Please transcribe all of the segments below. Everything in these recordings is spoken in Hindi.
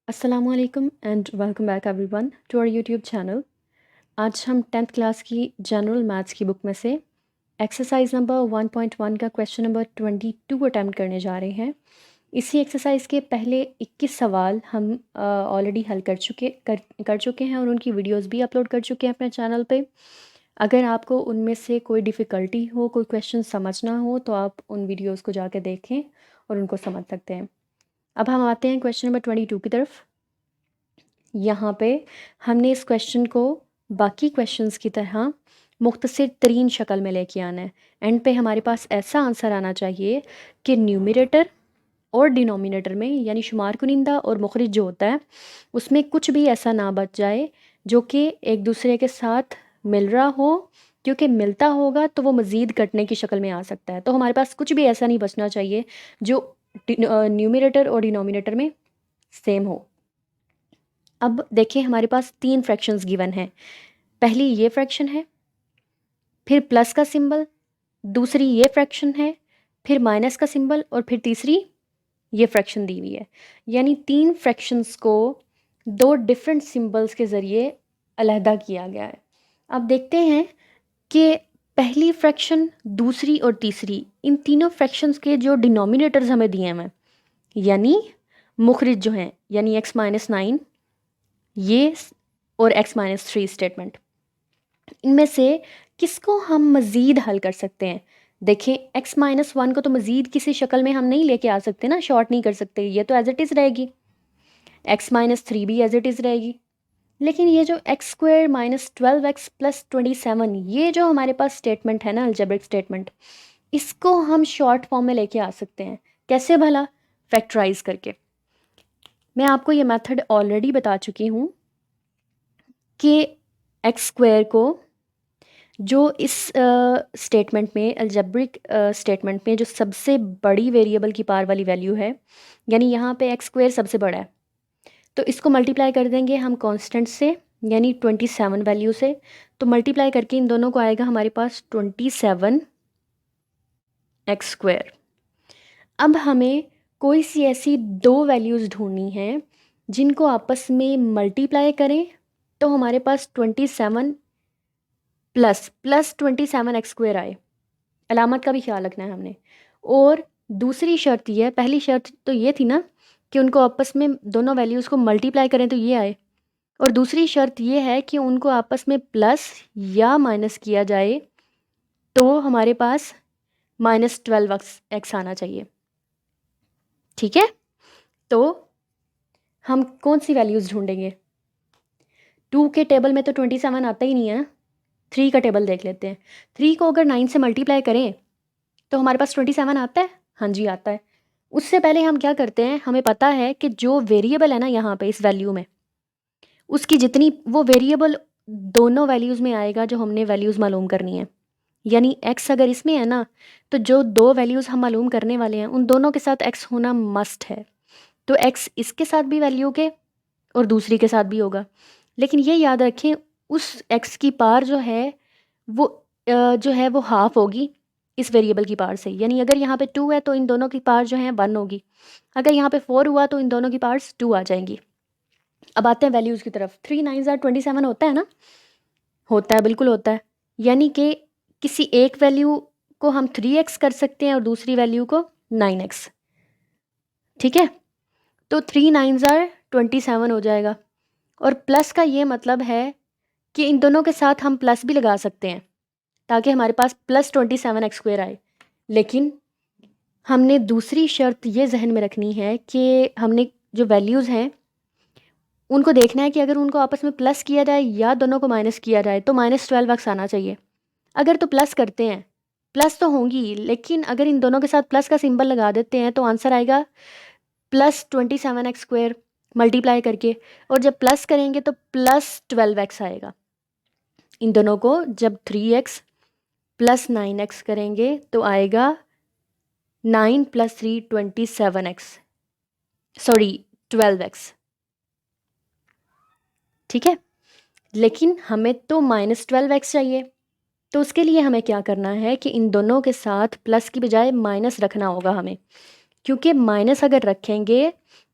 असलकम and welcome back everyone to our YouTube channel. आज हम 10th क्लास की जनरल मैथ्स की बुक में से एक्सरसाइज नंबर 1.1 का क्वेश्चन नंबर 22 अटैम्प्ट करने जा रहे हैं। इसी एक्सरसाइज के पहले 21 सवाल हम ऑलरेडी हल कर चुके हैं और उनकी वीडियोस भी अपलोड कर चुके हैं अपने चैनल पे। अगर आपको उनमें से कोई डिफ़िकल्टी हो, कोई क्वेश्चन समझना हो, तो आप उन वीडियोस को जाके देखें और उनको समझ सकते हैं। अब हम आते हैं क्वेश्चन नंबर 22 की तरफ। यहाँ पे हमने इस क्वेश्चन को बाकी क्वेश्चंस की तरह मुख्तसर तरीन शक्ल में लेके आना है। एंड पे हमारे पास ऐसा आंसर आना चाहिए कि न्यूमरेटर और डिनोमिनेटर में, यानी शुमार कुनिंदा और मुखरिज जो होता है, उसमें कुछ भी ऐसा ना बच जाए जो कि एक दूसरे के साथ मिल रहा हो, क्योंकि मिलता होगा तो वो मज़ीद कटने की शक्ल में आ सकता है। तो हमारे पास कुछ भी ऐसा नहीं बचना चाहिए जो न्यूमरेटर और डिनोमिनेटर में सेम हो। अब देखिए, हमारे पास 3 फ्रैक्शंस गिवन हैं। पहली ये फ्रैक्शन है, फिर प्लस का सिंबल, दूसरी ये फ्रैक्शन है, फिर माइनस का सिंबल, और फिर तीसरी ये फ्रैक्शन दी हुई है। यानी 3 फ्रैक्शंस को 2 डिफरेंट सिंबल्स के ज़रिए अलहदा किया गया है। अब देखते हैं कि पहली फ्रैक्शन, दूसरी और तीसरी, इन तीनों फ्रैक्शंस के जो डिनोमिनेटर्स हमें दिए हैं, यानी मुखरिज जो हैं, यानी x-9 ये और x-3 स्टेटमेंट, इनमें से किसको हम मज़ीद हल कर सकते हैं। देखिए, x-1 को तो मज़ीद किसी शक्ल में हम नहीं लेके आ सकते ना, शॉर्ट नहीं कर सकते, ये तो एज इट इज़ रहेगी। x-3 भी एज इट इज़ रहेगी। लेकिन ये जो x² माइनस 12x प्लस 27, ये जो हमारे पास स्टेटमेंट है ना, अलजेब्रिक स्टेटमेंट, इसको हम शॉर्ट फॉर्म में लेके आ सकते हैं। कैसे भला? फैक्टराइज करके। मैं आपको ये मेथड ऑलरेडी बता चुकी हूँ कि x² को जो इस स्टेटमेंट में, अलजेब्रिक स्टेटमेंट में, जो सबसे बड़ी वेरिएबल की पार वाली वैल्यू है, यानी यहाँ पे x² सबसे बड़ा है, तो इसको मल्टीप्लाई कर देंगे हम कांस्टेंट से, यानी 27 वैल्यू से। तो मल्टीप्लाई करके इन दोनों को आएगा हमारे पास 27 x²। अब हमें कोई सी ऐसी 2 वैल्यूज़ ढूंढनी है जिनको आपस में मल्टीप्लाई करें तो हमारे पास 27 प्लस 27 x² आए। अलामत का भी ख्याल रखना है हमने। और दूसरी शर्त ये है, पहली शर्त तो ये थी ना कि उनको आपस में दोनों वैल्यूज़ को मल्टीप्लाई करें तो ये आए, और दूसरी शर्त ये है कि उनको आपस में प्लस या माइनस किया जाए तो हमारे पास -12x आना चाहिए। ठीक है, तो हम कौन सी वैल्यूज़ ढूंढेंगे? 2 के टेबल में तो 27 आता ही नहीं है। 3 का टेबल देख लेते हैं। 3 को अगर 9 से मल्टीप्लाई करें तो हमारे पास 27 आता है। हाँ जी, आता है। उससे पहले हम क्या करते हैं, हमें पता है कि जो वेरिएबल है ना यहाँ पे इस वैल्यू में, उसकी जितनी वो वेरिएबल दोनों वैल्यूज़ में आएगा जो हमने वैल्यूज़ मालूम करनी है। यानी x अगर इसमें है ना, तो जो 2 वैल्यूज़ हम मालूम करने वाले हैं उन दोनों के साथ x होना मस्ट है। तो x इसके साथ भी वैल्यू के और दूसरी के साथ भी होगा। लेकिन ये याद रखें, उस x की पार जो है वो जो है वो हाफ होगी इस वेरिएबल की पार से। यानी अगर यहाँ पे 2 है तो इन दोनों की पार जो है 1 होगी। अगर यहाँ पे 4 हुआ तो इन दोनों की पार्स 2 आ जाएंगी। अब आते हैं वैल्यूज़ की तरफ। 3 9 27 होता है ना? होता है, बिल्कुल होता है। यानी कि किसी एक वैल्यू को हम 3x कर सकते हैं और दूसरी वैल्यू को 9x। ठीक है, तो 3 9 27 हो जाएगा। और प्लस का ये मतलब है कि इन दोनों के साथ हम प्लस भी लगा सकते हैं ताकि हमारे पास +27 x² आए। लेकिन हमने दूसरी शर्त ये जहन में रखनी है कि हमने जो वैल्यूज़ हैं उनको देखना है कि अगर उनको आपस में प्लस किया जाए या दोनों को माइनस किया जाए तो -12x आना चाहिए। अगर तो प्लस करते हैं, प्लस तो होंगी, लेकिन अगर इन दोनों के साथ प्लस का सिंबल लगा देते हैं तो आंसर आएगा +27 x² मल्टीप्लाई करके। और जब प्लस करेंगे तो +12x आएगा। इन दोनों को जब 3x + 9x करेंगे तो आएगा 9 + 3 27x, सॉरी 12x। ठीक है, लेकिन हमें तो -12x चाहिए। तो उसके लिए हमें क्या करना है कि इन दोनों के साथ प्लस की बजाय माइनस रखना होगा हमें, क्योंकि माइनस अगर रखेंगे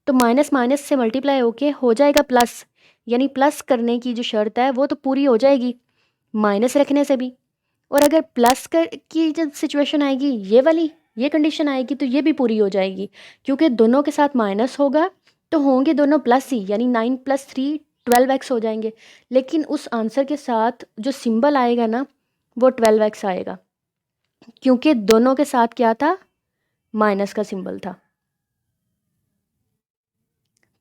तो माइनस माइनस से मल्टीप्लाई होके हो जाएगा प्लस, यानी प्लस करने की जो शर्त है वो तो पूरी हो जाएगी माइनस रखने से भी। और अगर प्लस कर की जब सिचुएशन आएगी, ये वाली ये कंडीशन आएगी, तो ये भी पूरी हो जाएगी, क्योंकि दोनों के साथ माइनस होगा तो होंगे दोनों प्लस ही, यानी 9 + 3 12x हो जाएंगे। लेकिन उस आंसर के साथ जो सिंबल आएगा ना वो 12x आएगा, क्योंकि दोनों के साथ क्या था, माइनस का सिंबल था।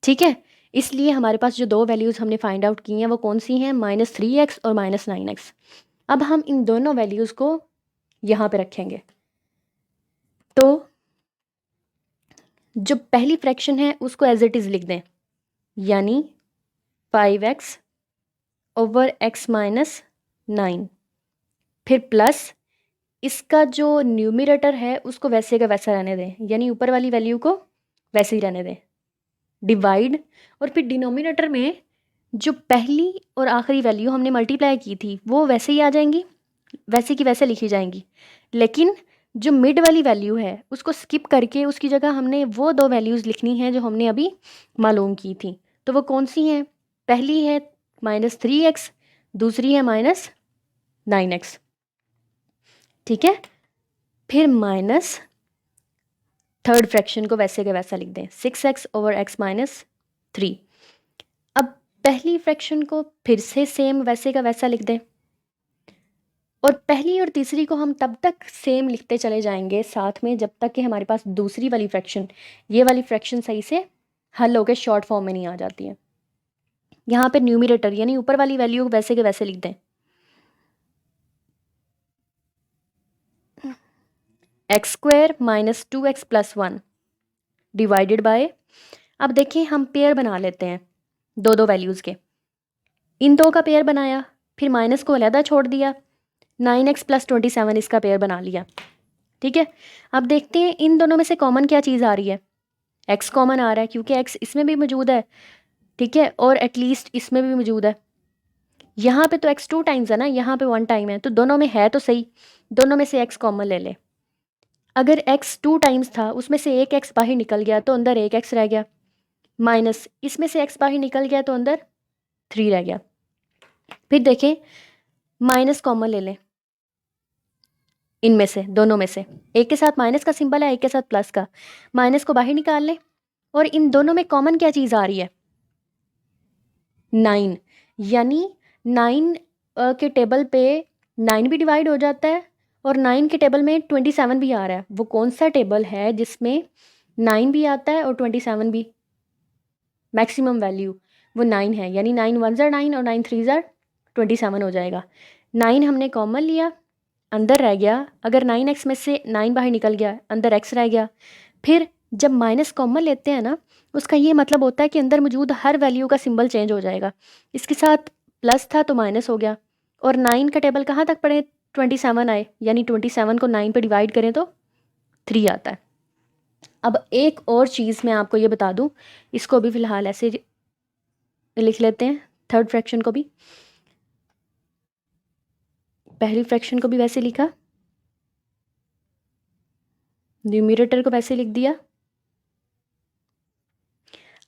ठीक है, इसलिए हमारे पास जो दो वैल्यूज़ हमने फाइंड आउट की हैं वो कौन सी हैं, -3x और -9x। अब हम इन दोनों वैल्यूज़ को यहाँ पे रखेंगे। तो जो पहली फ्रैक्शन है उसको एज इट इज़ लिख दें, यानी 5x ओवर x माइनस 9, फिर प्लस इसका जो न्यूमिरेटर है उसको वैसे का वैसा रहने दें, यानी ऊपर वाली वैल्यू को वैसे ही रहने दें, डिवाइड, और फिर डिनोमिनेटर में जो पहली और आखिरी वैल्यू हमने मल्टीप्लाई की थी वो वैसे ही आ जाएंगी, वैसे की वैसे लिखी जाएंगी। लेकिन जो मिड वाली वैल्यू है उसको स्किप करके उसकी जगह हमने वो दो वैल्यूज़ लिखनी है जो हमने अभी मालूम की थी। तो वो कौन सी हैं, पहली है -3x, दूसरी है -9x। ठीक है, फिर माइनस थर्ड फ्रैक्शन को वैसे का वैसा लिख दें, 6x ओवर x माइनस 3। अब पहली फ्रैक्शन को फिर से सेम वैसे का वैसा लिख दें, और पहली और तीसरी को हम तब तक सेम लिखते चले जाएंगे साथ में जब तक कि हमारे पास दूसरी वाली फ्रैक्शन, ये वाली फ्रैक्शन सही से हल होकर शॉर्ट फॉर्म में नहीं आ जाती है। यहाँ पे न्यूमिरेटर यानी ऊपर वाली वैल्यू को वैसे के वैसे लिख दें, x² minus 2x + 1 divided by, अब देखिए हम पेयर बना लेते हैं दो दो वैल्यूज़ के, इन दो का पेयर बनाया, फिर माइनस को अलहदा छोड़ दिया, 9x + 27 इसका पेयर बना लिया। ठीक है, अब देखते हैं इन दोनों में से कॉमन क्या चीज़ आ रही है, x कॉमन आ रहा है क्योंकि x इसमें भी मौजूद है। ठीक है, और एटलीस्ट इसमें भी मौजूद है। यहाँ पे तो x 2 टाइम्स है ना, यहाँ पे 1 टाइम है, तो दोनों में है तो सही, दोनों में से x कॉमन ले ले। अगर x 2 टाइम्स था उसमें से एक x बाहर निकल गया तो अंदर एक x रह गया, माइनस इसमें से x बाहर निकल गया तो अंदर 3 रह गया। फिर देखें माइनस कॉमन ले लें, इनमें से दोनों में से एक के साथ माइनस का सिंबल है, एक के साथ प्लस का, माइनस को बाहर निकाल लें, और इन दोनों में कॉमन क्या चीज़ आ रही है, 9, यानी 9 के टेबल पे 9 भी डिवाइड हो जाता है और 9 के टेबल में 27 भी आ रहा है। वो कौन सा टेबल है जिसमें 9 भी आता है और 27 भी, मैक्सिमम वैल्यू वो 9 है, यानी 9 1 ज़ार 9 और 9 3 ज़ार 27 हो जाएगा। 9 हमने कॉमन लिया, अंदर रह गया, अगर 9x में से 9 बाहर निकल गया अंदर x रह गया। फिर जब माइनस कॉमन लेते हैं ना उसका ये मतलब होता है कि अंदर मौजूद हर वैल्यू का सिंबल चेंज हो जाएगा। इसके साथ प्लस था तो माइनस हो गया, और 9 का टेबल कहाँ तक पढ़े, 27 आए, यानी 27 को 9 पे डिवाइड करें तो 3 आता है। अब एक और चीज़ मैं आपको ये बता दूं, इसको भी फ़िलहाल ऐसे लिख लेते हैं, थर्ड फ्रैक्शन को भी, पहली फ्रैक्शन को भी वैसे लिखा, न्यूमरेटर को वैसे लिख दिया।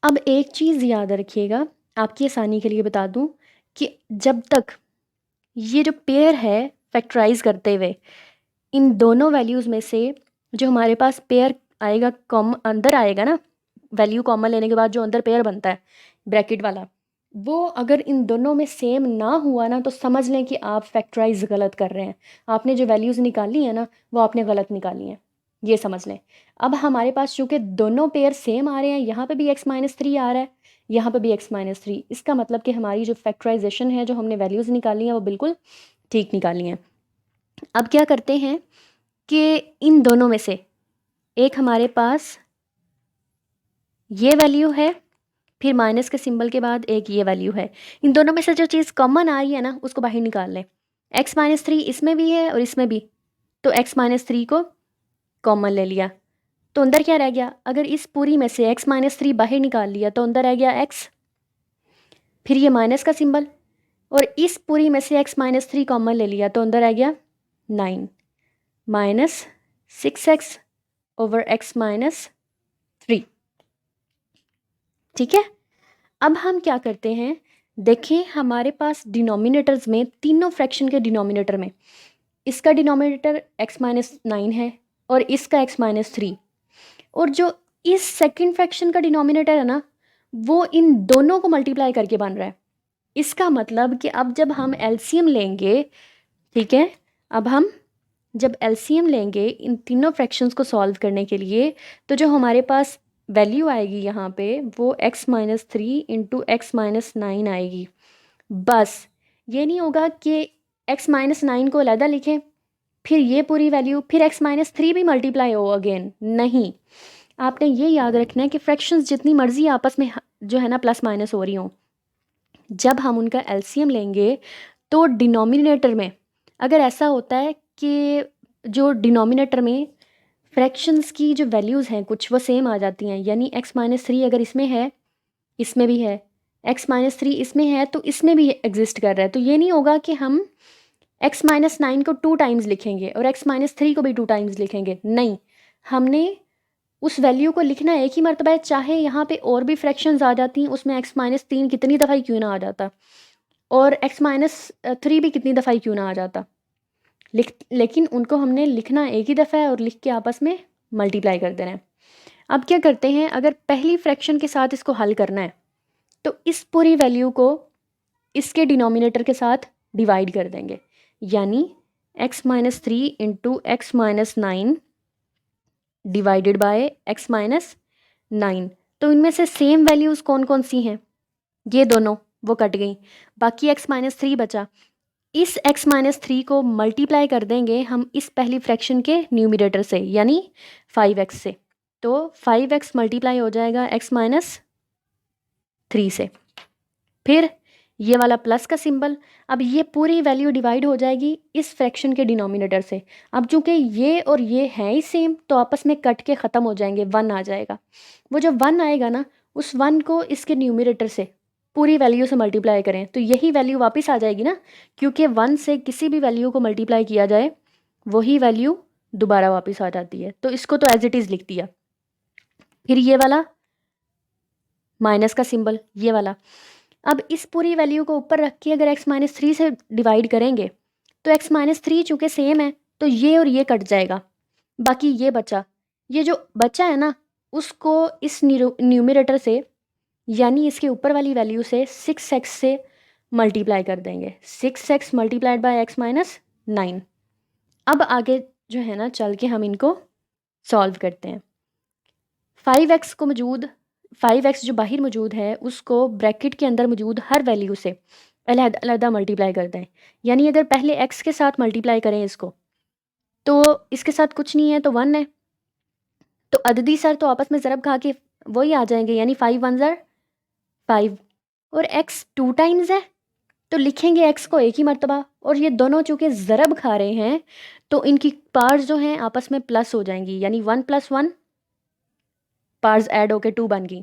अब एक चीज़ याद रखिएगा, आपकी आसानी के लिए बता दूं कि जब तक ये जो पेयर है फैक्टराइज करते हुए इन दोनों वैल्यूज़ में से जो हमारे पास पेयर आएगा, कॉम अंदर आएगा ना, वैल्यू कॉमन लेने के बाद जो अंदर पेयर बनता है ब्रैकेट वाला, वो अगर इन दोनों में सेम ना हुआ ना तो समझ लें कि आप फैक्टराइज गलत कर रहे हैं। आपने जो वैल्यूज़ निकाली है ना वो आपने गलत निकाली हैं, ये समझ लें। अब हमारे पास चूँकि दोनों पेयर सेम आ रहे हैं, यहाँ पे भी x माइनस 3 आ रहा है, यहाँ पे भी x माइनस 3, इसका मतलब कि हमारी जो फैक्टराइजेशन है, जो हमने वैल्यूज़ निकाली हैं वो बिल्कुल ठीक निकाली हैं। अब क्या करते हैं कि इन दोनों में से एक हमारे पास ये वैल्यू है, फिर माइनस के सिंबल के बाद एक ये वैल्यू है, इन दोनों में से जो चीज़ कॉमन आ रही है ना उसको बाहर निकाल लें। x माइनस 3 इसमें भी है और इसमें भी, तो x माइनस 3 को कॉमन ले लिया तो अंदर क्या रह गया, अगर इस पूरी में से x माइनस 3 बाहर निकाल लिया तो अंदर रह गया x, फिर ये माइनस का सिंबल, और इस पूरी में से x माइनस 3 कॉमन ले लिया तो अंदर रह गया 9 minus 6x over x minus 3। ठीक है। अब हम क्या करते हैं, देखें हमारे पास डिनोमिनेटर्स में, तीनों फ्रैक्शन के डिनोमिनेटर में, इसका डिनोमिनेटर x-9 है और इसका x-3, और जो इस सेकंड फ्रैक्शन का डिनोमिनेटर है ना, वो इन दोनों को मल्टीप्लाई करके बन रहा है। इसका मतलब कि अब जब हम एलसीएम लेंगे, ठीक है, अब हम जब एलसीएम लेंगे इन तीनों फ्रैक्शंस को सॉल्व करने के लिए, तो जो हमारे पास वैल्यू आएगी यहाँ पे वो x-3 इंटू x-9 आएगी। बस ये नहीं होगा कि x-9 को अलहदा लिखें, फिर ये पूरी वैल्यू, फिर x-3 भी मल्टीप्लाई हो अगेन, नहीं। आपने ये याद रखना है कि फ्रैक्शंस जितनी मर्जी आपस में जो है ना प्लस माइनस हो रही हों, जब हम उनका एलसीएम लेंगे तो डिनोमिनेटर में अगर ऐसा होता है कि जो डिनोमिनेटर में फ्रैक्शंस की जो वैल्यूज़ हैं कुछ वो सेम आ जाती हैं, यानी x-3 अगर इसमें है, इसमें भी है, x-3 इसमें है तो इसमें भी एग्जिस्ट कर रहा है, तो ये नहीं होगा कि हम x-9 को 2 टाइम्स लिखेंगे और x-3 को भी 2 टाइम्स लिखेंगे, नहीं। हमने उस वैल्यू को लिखना एक ही मरतबा है, चाहे यहाँ पे और भी फ्रैक्शंस आ जाती हैं, उसमें x-3 कितनी दफ़ा ही क्यों ना आ जाता और x-3 भी कितनी दफ़ा ही क्यों ना आ जाता, लेकिन उनको हमने लिखना एक ही दफ़ा है और लिख के आपस में मल्टीप्लाई कर देना है। अब क्या करते हैं, अगर पहली फ्रैक्शन के साथ इसको हल करना है तो इस पूरी वैल्यू को इसके डिनोमिनेटर के साथ डिवाइड कर देंगे, यानी x-3 into x-9 divided by x-9। तो इनमें से सेम वैल्यूज़ कौन कौन सी हैं, ये दोनों वो कट गई, बाकी x-3 बचा। इस x-3 को मल्टीप्लाई कर देंगे हम इस पहली फ्रैक्शन के न्यूमरेटर से, यानी 5x से, तो 5x मल्टीप्लाई हो जाएगा x-3 से, फिर ये वाला प्लस का सिंबल। अब ये पूरी वैल्यू डिवाइड हो जाएगी इस फ्रैक्शन के डिनोमिनेटर से। अब चूंकि ये और ये हैं ही सेम तो आपस में कट के ख़त्म हो जाएंगे, 1 आ जाएगा। वो जो 1 आएगा ना, उस 1 को इसके न्यूमरेटर से पूरी वैल्यू से मल्टीप्लाई करें तो यही वैल्यू वापस आ जाएगी ना, क्योंकि 1 से किसी भी वैल्यू को मल्टीप्लाई किया जाए वही वैल्यू दोबारा वापस आ जाती है, तो इसको तो एज इट इज़ लिख दिया। फिर ये वाला माइनस का सिंबल, ये वाला। अब इस पूरी वैल्यू को ऊपर रख के अगर x-3 से डिवाइड करेंगे तो x-3 चूँकि सेम है तो ये और ये कट जाएगा, बाकी ये बचा। ये जो बचा है ना, उसको इस न्यूमरेटर से, यानी इसके ऊपर वाली वैल्यू से 6x से मल्टीप्लाई कर देंगे, 6x मल्टीप्लाइड बाय x-9। अब आगे जो है ना चल के हम इनको सॉल्व करते हैं। 5x जो बाहर मौजूद है उसको ब्रैकेट के अंदर मौजूद हर वैल्यू से अलग-अलग मल्टीप्लाई कर दें, यानी अगर पहले x के साथ मल्टीप्लाई करें इसको, तो इसके साथ कुछ नहीं है तो 1 है, तो अददी सर तो आपस में ज़रब खा के वही आ जाएंगे, यानी 5 1 ज़र 5, और x 2 टाइम्स है तो लिखेंगे x को एक ही मरतबा, और ये दोनों चूँकि ज़रब खा रहे हैं तो इनकी पार्ट्स जो हैं आपस में प्लस हो जाएंगी, यानी 1 + 1 पार्ट्स ऐड होके 2 बन गई।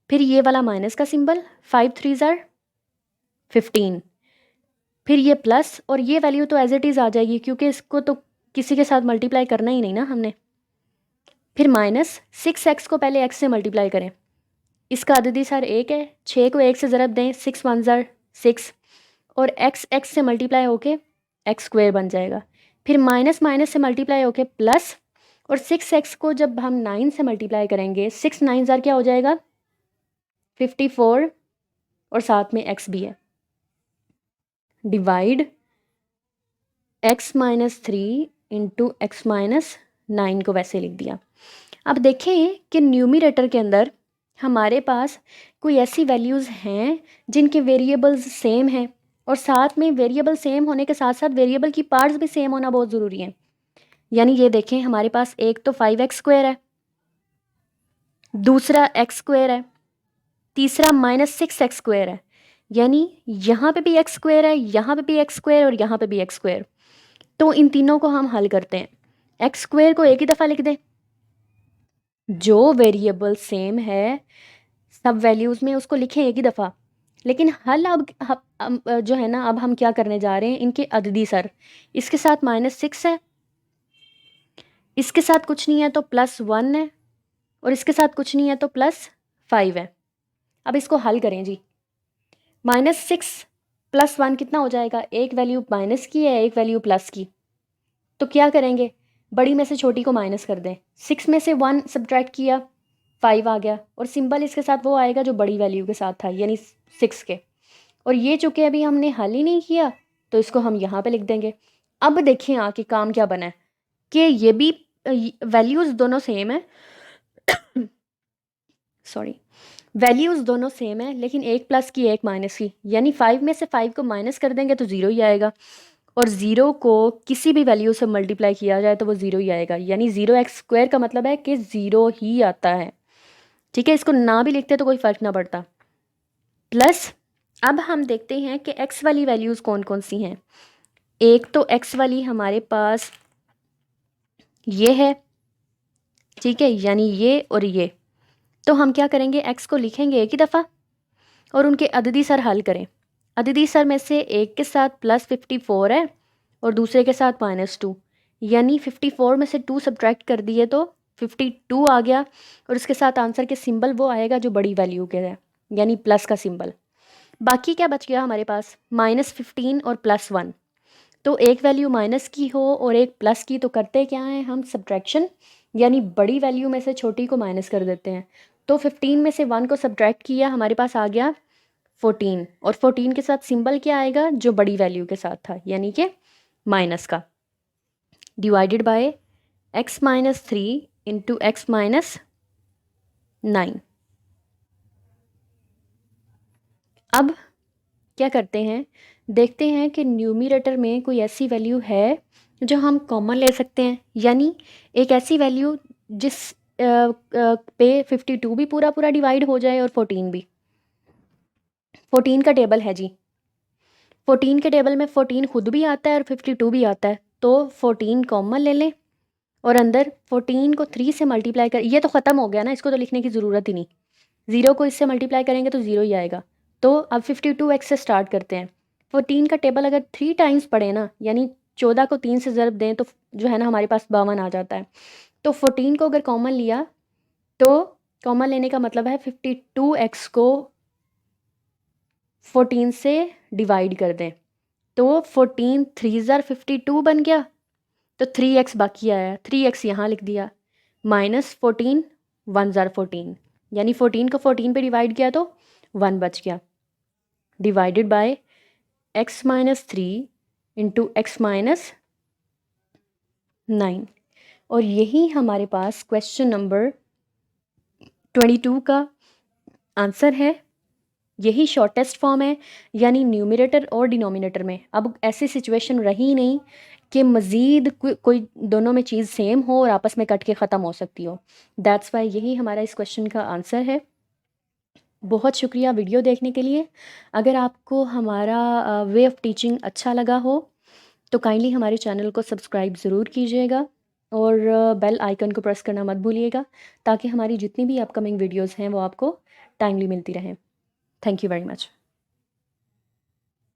फिर ये वाला माइनस का सिंबल, 5 3 ज़र 15, फिर ये प्लस, और ये वैल्यू तो एज इट इज़ आ जाएगी क्योंकि इसको तो किसी के साथ मल्टीप्लाई करना ही नहीं ना हमने। फिर माइनस 6x को पहले x से मल्टीप्लाई करें, इसका अददी सर 1 है, 6 को 1 से ज़रब दें, 6 1 ज़र 6, और x से मल्टीप्लाई होके x² बन जाएगा। फिर माइनस माइनस से मल्टीप्लाई होके प्लस, और 6x को जब हम 9 से मल्टीप्लाई करेंगे, 6 9 ज़र क्या हो जाएगा 54, और साथ में x भी है, डिवाइड x-3 इंटू x-9 को वैसे लिख दिया। अब देखें कि न्यूमरेटर के अंदर हमारे पास कोई ऐसी वैल्यूज़ हैं जिनके वेरिएबल्स सेम हैं, और साथ में वेरिएबल सेम होने के साथ साथ वेरिएबल की पार्ट्स भी सेम होना बहुत ज़रूरी है। यानी ये देखें हमारे पास एक तो 5x² है, दूसरा x² है, तीसरा -6x² है, यानी यहाँ पे भी x² है, यहाँ पे भी x² और यहाँ पे भी x²। तो इन तीनों को हम हल करते हैं। x² को एक ही दफ़ा लिख दें, जो वेरिएबल सेम है सब वैल्यूज़ में उसको लिखें एक ही दफ़ा, लेकिन हल अब जो है ना, अब हम क्या करने जा रहे हैं, इनके अददी सर, इसके साथ -6 है, इसके साथ कुछ नहीं है तो +1 है, और इसके साथ कुछ नहीं है तो +5 है। अब इसको हल करें जी। -6 + 1 कितना हो जाएगा? एक वैल्यू माइनस की है, एक वैल्यू प्लस की। तो क्या करेंगे? बड़ी में से छोटी को माइनस कर दें। 6 में से 1 सब्ट्रैक्ट किया, 5 आ गया, और सिंबल इसके साथ वो आएगा जो बड़ी वैल्यू के साथ था, यानी 6 के। और ये चूँकि अभी हमने हल ही नहीं किया, तो इसको हम यहाँ पे लिख देंगे। अब देखें आके काम क्या बना है कि ये भी वैल्यूज़ दोनों सेम है सॉरी, वैल्यूज़ दोनों सेम है, लेकिन एक प्लस की एक माइनस की, यानी 5 में से 5 को माइनस कर देंगे तो 0 ही आएगा, और 0 को किसी भी वैल्यू से मल्टीप्लाई किया जाए तो वो 0 ही आएगा, यानी 0x² का मतलब है कि 0 ही आता है। ठीक है, इसको ना भी लिखते तो कोई फ़र्क ना पड़ता। प्लस अब हम देखते हैं कि x वाली वैल्यूज़ कौन कौन सी हैं। एक तो x वाली हमारे पास ये है, ठीक है, यानी ये और ये। तो हम क्या करेंगे, x को लिखेंगे एक ही दफ़ा और उनके अददी सर हल करें। अददी सर में से एक के साथ +54 है और दूसरे के साथ -2, यानी 54 में से 2 सब्ट्रैक्ट कर दिए तो 52 आ गया, और इसके साथ आंसर के सिंबल वो आएगा जो बड़ी वैल्यू के है, यानी प्लस का सिंबल। बाकी क्या बच गया हमारे पास? -15 और +1। तो एक वैल्यू माइनस की हो और एक प्लस की, तो करते क्या हैं हम? सब्ट्रैक्शन, यानी बड़ी वैल्यू में से छोटी को माइनस कर देते हैं। तो 15 में से 1 को सब्ट्रैक्ट किया, हमारे पास आ गया 14, और 14 के साथ सिंबल क्या आएगा? जो बड़ी वैल्यू के साथ था, यानी कि माइनस का। Divided by x-3 into x-9। अब क्या करते हैं, देखते हैं कि न्यूमरेटर में कोई ऐसी वैल्यू है जो हम कॉमन ले सकते हैं, यानी एक ऐसी वैल्यू जिस पे 52 भी पूरा पूरा डिवाइड हो जाए और 14 भी। 14 का टेबल है जी, 14 के टेबल में 14 खुद भी आता है और 52 भी आता है, तो 14 कॉमन ले लें और अंदर 14 को 3 से मल्टीप्लाई कर, ये तो ख़त्म हो गया ना, इसको तो लिखने की ज़रूरत ही नहीं। 0 को इससे मल्टीप्लाई करेंगे तो 0 ही आएगा। तो अब 52x से स्टार्ट करते हैं। 14 का टेबल अगर 3 टाइम्स पढ़े ना, यानी 14 को 3 से ज़रब दें तो जो है ना हमारे पास 52 आ जाता है। तो 14 को अगर कॉमन लिया तो कॉमन लेने का मतलब है 52x को 14 से डिवाइड कर दें, तो 14 3 ज़र 52 बन गया, तो 3x बाकी आया, 3x यहाँ लिख दिया, -14 1 ज़र 14, यानी 14 को 14 पे डिवाइड किया तो 1 बच गया, divided by x-3 into x-9। और यही हमारे पास क्वेश्चन नंबर 22 का आंसर है। यही शॉर्टेस्ट फॉर्म है, यानी न्यूमरेटर और डिनोमिनेटर में अब ऐसी सिचुएशन रही नहीं कि मज़ीद कोई दोनों में चीज़ सेम हो और आपस में कट के ख़त्म हो सकती हो। दैट्स वाई यही हमारा इस क्वेश्चन का आंसर है। बहुत शुक्रिया वीडियो देखने के लिए। अगर आपको हमारा वे ऑफ़ टीचिंग अच्छा लगा हो तो काइंडली हमारे चैनल को सब्सक्राइब ज़रूर कीजिएगा और बेल आइकन को प्रेस करना मत भूलिएगा, ताकि हमारी जितनी भी अपकमिंग वीडियोज़ हैं वो आपको टाइमली मिलती रहें। Thank you very much.